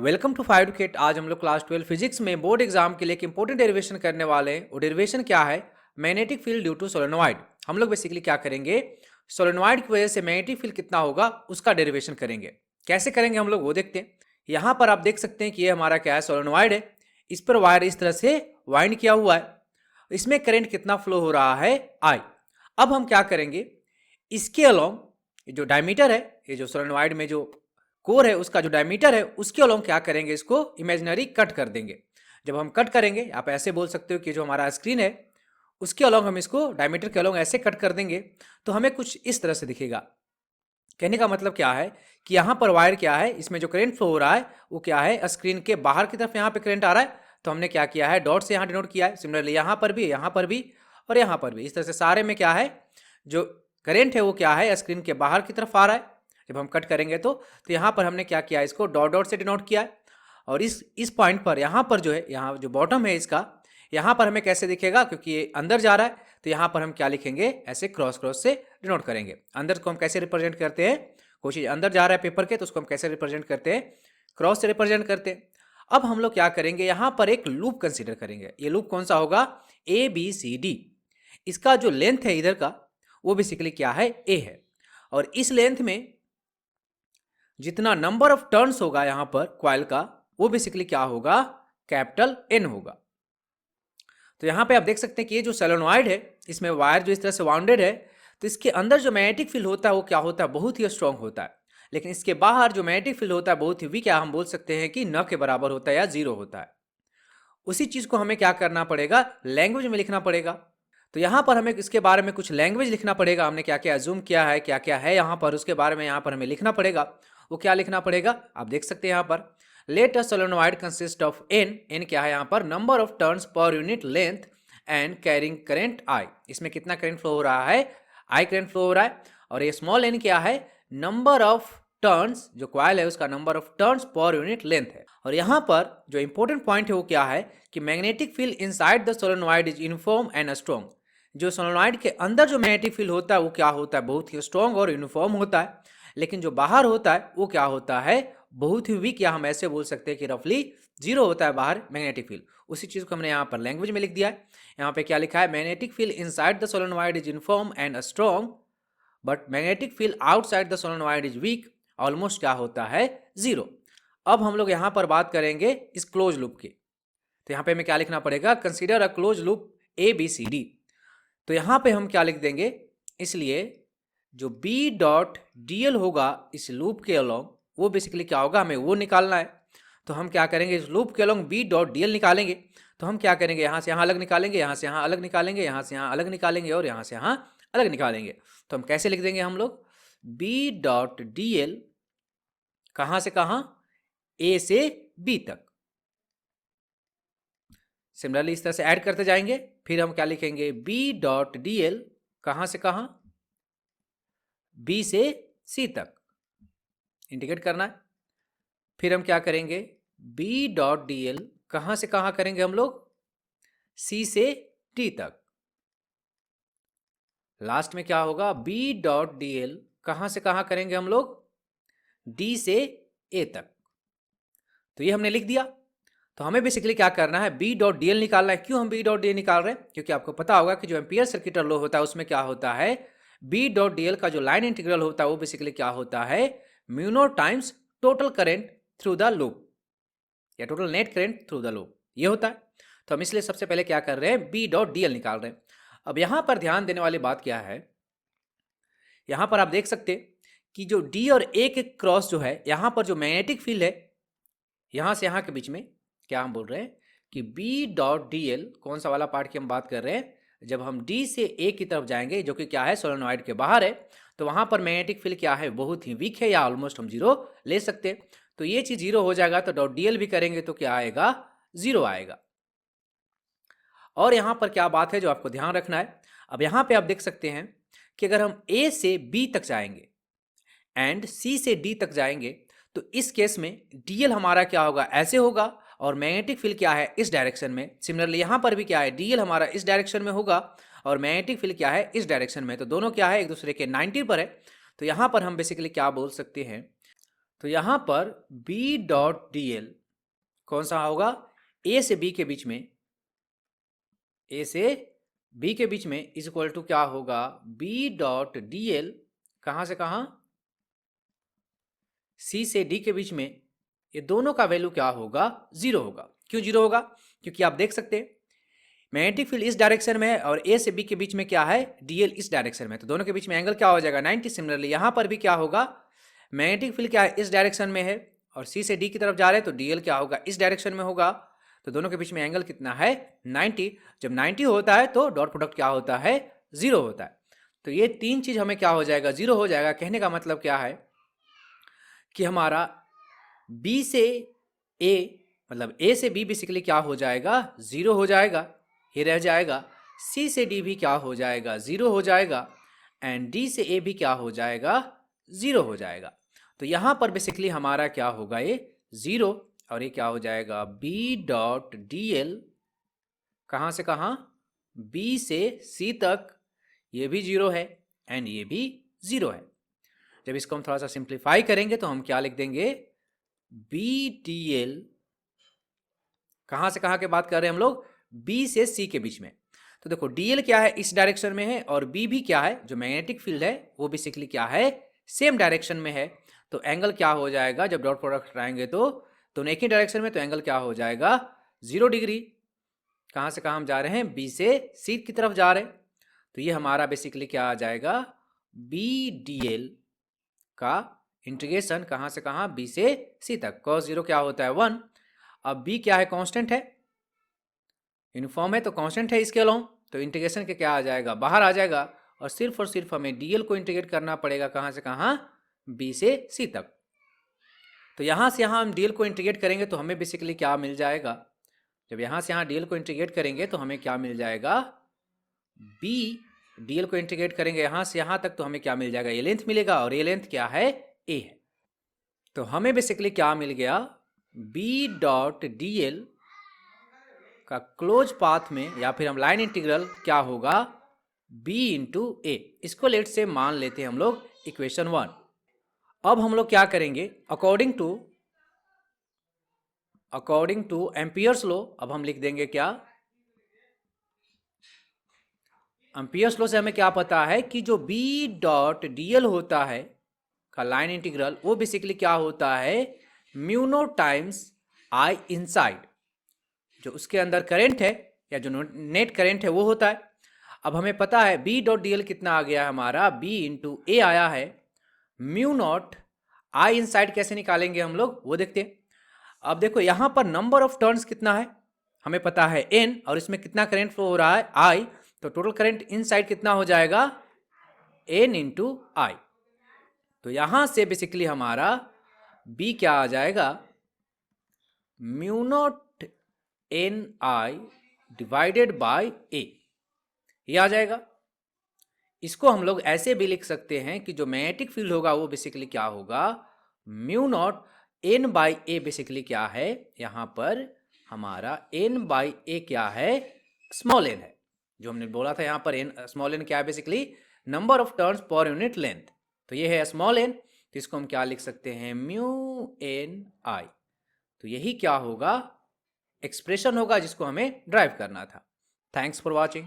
Welcome to five educate. आज हम लोग क्लास 12 फिजिक्स में बोर्ड एग्जाम के लिए एक इंपॉर्टेंट डेरिवेशन करने वाले हैं। वो डेरिवेशन क्या है? Magnetic field due to solenoid. हम लोग बेसिकली क्या करेंगे, सोलेनोइड की वजह से मैग्नेटिक फील्ड कितना होगा उसका डेरिवेशन करेंगे। कैसे करेंगे हम लोग वो देखते हैं। यहाँ पर आप देख सकते हैं कि ये हमारा क्या है, सोलेनोइड है। इस पर वायर इस तरह से वाइंड किया हुआ है। इसमें करंट कितना फ्लो हो रहा है, आई। अब हम क्या करेंगे, इसके अलोंग जो डायमीटर है, ये जो सोलेनोइड में जो कोर है उसका जो डायमीटर है उसके अलोंग क्या करेंगे, इसको इमेजिनरी कट कर देंगे। जब हम कट करेंगे, आप ऐसे बोल सकते हो कि जो हमारा स्क्रीन है उसके अलोंग हम इसको डायमीटर के अलोंग ऐसे कट कर देंगे तो हमें कुछ इस तरह से दिखेगा। कहने का मतलब क्या है कि यहाँ पर वायर क्या है, इसमें जो करंट फ्लो हो रहा है वो क्या है, स्क्रीन के बाहर की तरफ यहाँ पे करंट आ रहा है। तो हमने क्या किया है, डॉट से यहाँ डिनोट किया है। सिमिलरली यहाँ पर भी, यहाँ पर भी और यहाँ पर भी, इस तरह से सारे में क्या है, जो करंट है वो क्या है, स्क्रीन के बाहर की तरफ आ रहा है। जब हम कट करेंगे तो यहाँ पर हमने क्या किया, इसको डॉट डॉट से डिनोट किया है। और इस पॉइंट पर यहाँ पर जो है, यहाँ जो बॉटम है इसका, यहाँ पर हमें कैसे दिखेगा, क्योंकि ये अंदर जा रहा है तो यहाँ पर हम क्या लिखेंगे, ऐसे क्रॉस क्रॉस से डिनोट करेंगे। अंदर को हम कैसे रिप्रेजेंट करते हैं, कोई चीज अंदर जा रहा है पेपर के तो उसको हम कैसे रिप्रेजेंट करते हैं, क्रॉस से रिप्रेजेंट करते हैं। अब हम लोग क्या करेंगे, यहाँ पर एक लूप कंसीडर करेंगे। ये लूप कौन सा होगा, ए बी सी डी। इसका जो लेंथ है इधर का वो बेसिकली क्या है, ए है। और इस लेंथ में जितना नंबर ऑफ टर्न्स होगा यहाँ पर क्वाइल का, वो बेसिकली क्या होगा, कैपिटल एन होगा। तो यहाँ पे आप देख सकते हैं कि ये जो सोलेनोइड है, इसमें वायर जो इस तरह से वाउंडेड है, तो इसके अंदर जो मैग्नेटिक फील्ड होता है वो क्या होता है, बहुत ही स्ट्रांग होता है। लेकिन इसके बाहर जो मैग्नेटिक फील्ड होता है बहुत ही वीक, क्या हम बोल सकते हैं कि न के बराबर होता है या जीरो होता है। उसी चीज को हमें क्या करना पड़ेगा, लैंग्वेज में लिखना पड़ेगा। तो यहाँ पर हमें इसके बारे में कुछ लैंग्वेज लिखना पड़ेगा। हमने क्या क्या अज्यूम किया है, क्या क्या है यहाँ पर, उसके बारे में यहाँ पर हमें लिखना पड़ेगा। वो क्या लिखना पड़ेगा, आप देख सकते हैं यहाँ पर, let a solenoid consist of n. N क्या है यहाँ पर, number of turns per unit length and carrying current I. इसमें कितना करंट फ्लो हो रहा है, आई करंट फ्लो हो रहा है। और ये स्मॉल एन क्या है, नंबर ऑफ टर्न्स, जो क्वाइल है उसका number of turns per unit length है। और यहाँ पर जो इंपॉर्टेंट पॉइंट है वो क्या है कि magnetic field inside the solenoid is uniform and strong. जो सोलेनोइड के अंदर जो मैग्नेटिक फील्ड होता है वो क्या होता है, बहुत ही स्ट्रॉन्ग और यूनिफॉर्म होता है। लेकिन जो बाहर होता है वो क्या होता है, बहुत ही वीक, या हम ऐसे बोल सकते हैं कि रफली जीरो होता है बाहर मैग्नेटिक फील्ड। उसी चीज को हमने यहाँ पर लैंग्वेज में लिख दिया है। यहाँ पे क्या लिखा है, magnetic field inside the solenoid is uniform and strong but magnetic field outside the solenoid is weak, almost क्या होता है, जीरो। अब हम लोग यहाँ पर बात करेंगे इस क्लोज लूप की। तो यहाँ पे हमें क्या लिखना पड़ेगा, consider a close loop A B C D. तो यहाँ पे हम क्या लिख देंगे, इसलिए जो B डॉट डी एल होगा इस लूप के अलोंग, वो बेसिकली क्या होगा, हमें वो निकालना है। तो हम क्या करेंगे, इस लूप के along B dot D L निकालेंगे। तो हम क्या करेंगे, यहाँ से यहाँ अलग निकालेंगे, यहाँ से यहाँ अलग निकालेंगे, यहाँ से यहाँ अलग निकालेंगे और यहाँ से यहाँ अलग निकालेंगे। तो हम कैसे लिख देंगे हम लोग, B डॉट डी एल कहाँ से कहाँ, A से B तक। सिमिलरली इस तरह से ऐड करते जाएंगे। फिर हम क्या लिखेंगे, B डॉट डी एल कहाँ से कहाँ, B से C तक इंटीग्रेट करना है। फिर हम क्या करेंगे, B डॉट डी एल कहाँ से कहाँ करेंगे हम लोग, C से D तक। लास्ट में क्या होगा, B डॉट डी एल कहाँ से कहाँ करेंगे हम लोग, D से A तक। तो ये हमने लिख दिया। तो हमें बेसिकली क्या करना है, B डॉट डी एल निकालना है। क्यों हम B डॉट डी एल निकाल रहे हैं, क्योंकि आपको पता होगा कि जो एम्पियर सर्किट लॉ होता है उसमें क्या होता है, B डॉट डी एल का जो लाइन इंटीग्रल होता है वो बेसिकली क्या होता है, mu naught times total current through the loop, या total net current through the loop, ये होता है। तो हम इसलिए सबसे पहले क्या कर रहे हैं, B डॉट डी एल निकाल रहे हैं। अब यहां पर ध्यान देने वाली बात क्या है, यहां पर आप देख सकते कि जो D और A के क्रॉस जो है, यहां पर जो मैग्नेटिक फील्ड है यहां से यहां के बीच में, क्या हम बोल रहे हैं कि B डॉट डी एल, कौन सा वाला पार्ट की हम बात कर रहे हैं, जब हम D से A की तरफ जाएंगे जो कि क्या है, सोलेनोइड के बाहर है, तो वहां पर मैग्नेटिक फील्ड क्या है, बहुत ही वीक है, या ऑलमोस्ट हम जीरो ले सकते हैं। तो ये चीज जीरो हो जाएगा, तो डॉट डी एल भी करेंगे तो क्या आएगा, जीरो आएगा। और यहां पर क्या बात है जो आपको ध्यान रखना है, अब यहां पे आप देख सकते हैं कि अगर हम A से B तक जाएंगे एंड C से D तक जाएंगे, तो इस केस में DL हमारा क्या होगा, ऐसे होगा, और मैग्नेटिक फील्ड क्या है, इस डायरेक्शन में। सिमिलरली यहां पर भी क्या है, DL हमारा इस डायरेक्शन में होगा और मैग्नेटिक फील्ड क्या है, इस डायरेक्शन में। तो दोनों क्या है, एक दूसरे के 90 पर है। तो यहां पर हम बेसिकली क्या बोल सकते हैं, तो यहां पर बी डॉट डी एल कौन सा होगा, ए से बी के बीच में, ए से बी के बीच में इज इक्वल टू क्या होगा, बी डॉट डी एल कहां से कहां, सी से डी के बीच में, ये दोनों का वैल्यू क्या होगा, जीरो होगा। क्यों जीरो होगा, क्योंकि आप देख सकते हैं मैग्नेटिक फील्ड इस डायरेक्शन में है और ए से बी के बीच में क्या है, डीएल इस डायरेक्शन में, तो दोनों के बीच में एंगल क्या हो जाएगा, 90। सिमिलरली यहां पर भी क्या होगा, मैग्नेटिक फील्ड क्या है, इस डायरेक्शन में है और सी से डी की तरफ जा रहे हैं, तो डीएल क्या होगा, इस डायरेक्शन में होगा, तो दोनों के बीच में एंगल कितना है, 90। जब 90 होता है तो डॉट प्रोडक्ट क्या होता है, जीरो होता है। तो ये तीन चीज हमें क्या हो जाएगा, जीरो हो जाएगा। कहने का मतलब क्या है कि हमारा बी से ए, मतलब ए से बी बेसिकली क्या हो जाएगा, जीरो हो जाएगा, ये रह जाएगा। सी से डी भी क्या हो जाएगा, जीरो हो जाएगा, एंड डी से ए भी क्या हो जाएगा, जीरो हो जाएगा। तो यहां पर बेसिकली हमारा क्या होगा, ये जीरो, और ये क्या हो जाएगा, बी डॉट डी एल कहां से कहां, बी से सी तक, ये भी जीरो है एंड ये भी जीरो है। जब इसको हम थोड़ा सा सिंप्लीफाई करेंगे तो हम क्या लिख देंगे, बी डी एल कहां से कहां के बात कर रहे हैं हम लोग, बी से सी के बीच में। तो देखो डीएल क्या है, इस डायरेक्शन में है, और बी भी क्या है, जो मैग्नेटिक फील्ड है वो बेसिकली क्या है, सेम डायरेक्शन में है। तो एंगल क्या हो जाएगा, जब डॉट प्रोडक्ट हटाएंगे तो दोनों एक ही डायरेक्शन में, तो एंगल क्या हो जाएगा, 0 डिग्री। कहां से कहां हम जा रहे हैं, बी से सी की तरफ जा रहे हैं। तो ये हमारा बेसिकली क्या आ जाएगा, बी डी एल का इंटीग्रेशन कहां से कहां, बी से सी तक। cos 0 क्या होता है, 1। अब b क्या है, कांस्टेंट है, यूनिफॉर्म है तो कांस्टेंट है इसके अलोंग, तो इंटीग्रेशन के क्या आ जाएगा, बाहर आ जाएगा, और सिर्फ हमें डीएल को इंटीग्रेट करना पड़ेगा कहां से कहां, b से c तक। तो यहां से यहां हम डीएल को इंटीग्रेट करेंगे तो हमें बेसिकली क्या मिल जाएगा, जब यहां से यहां डीएल को इंटीग्रेट करेंगे तो हमें क्या मिल जाएगा, b डीएल को इंटीग्रेट करेंगे यहां से यहां तक तो हमें क्या मिल जाएगा, ये लेंथ मिलेगा, और ये लेंथ क्या है, a है। तो हमें बेसिकली क्या मिल गया, b डॉट डी एल का क्लोज पाथ में, या फिर हम लाइन इंटीग्रल क्या होगा, b इंटू ए। इसको लेट से मान लेते हैं हम लोग इक्वेशन 1। अब हम लोग क्या करेंगे, अकॉर्डिंग टू एम्पियर्स लॉ, अब हम लिख देंगे क्या, एम्पियर्स लॉ से हमें क्या पता है कि जो b डॉट डी एल होता है का लाइन इंटीग्रल, वो बेसिकली क्या होता है, mu naught times I inside, जो उसके अंदर करंट है या जो नेट करंट है वो होता है। अब हमें पता है b डॉट डी एल कितना आ गया है हमारा, b इंटू ए आया है, म्यू नॉट आई इनसाइड कैसे निकालेंगे हम लोग वो देखते हैं। अब देखो यहां पर नंबर ऑफ टर्न्स कितना है, हमें पता है n, और इसमें कितना करंट फ्लो हो रहा है, i, तो टोटल करंट इनसाइड कितना हो जाएगा, n इंटू आई। तो यहां से बेसिकली हमारा b क्या आ जाएगा, mu naught N I divided by A, ये आ जाएगा। इसको हम लोग ऐसे भी लिख सकते हैं कि जो मैग्नेटिक फील्ड होगा वो बेसिकली क्या होगा, mu naught N by A, basically क्या है, यहां पर हमारा एन बाई ए क्या है, स्मॉल एन है, जो हमने बोला था यहां पर एन, स्मॉल एन क्या है, basically number of turns per unit length, तो ये है स्मॉल एन। तो इसको हम क्या लिख सकते हैं, म्यू एन आई। तो यही क्या होगा, एक्सप्रेशन होगा जिसको हमें ड्राइव करना था। Thanks for watching.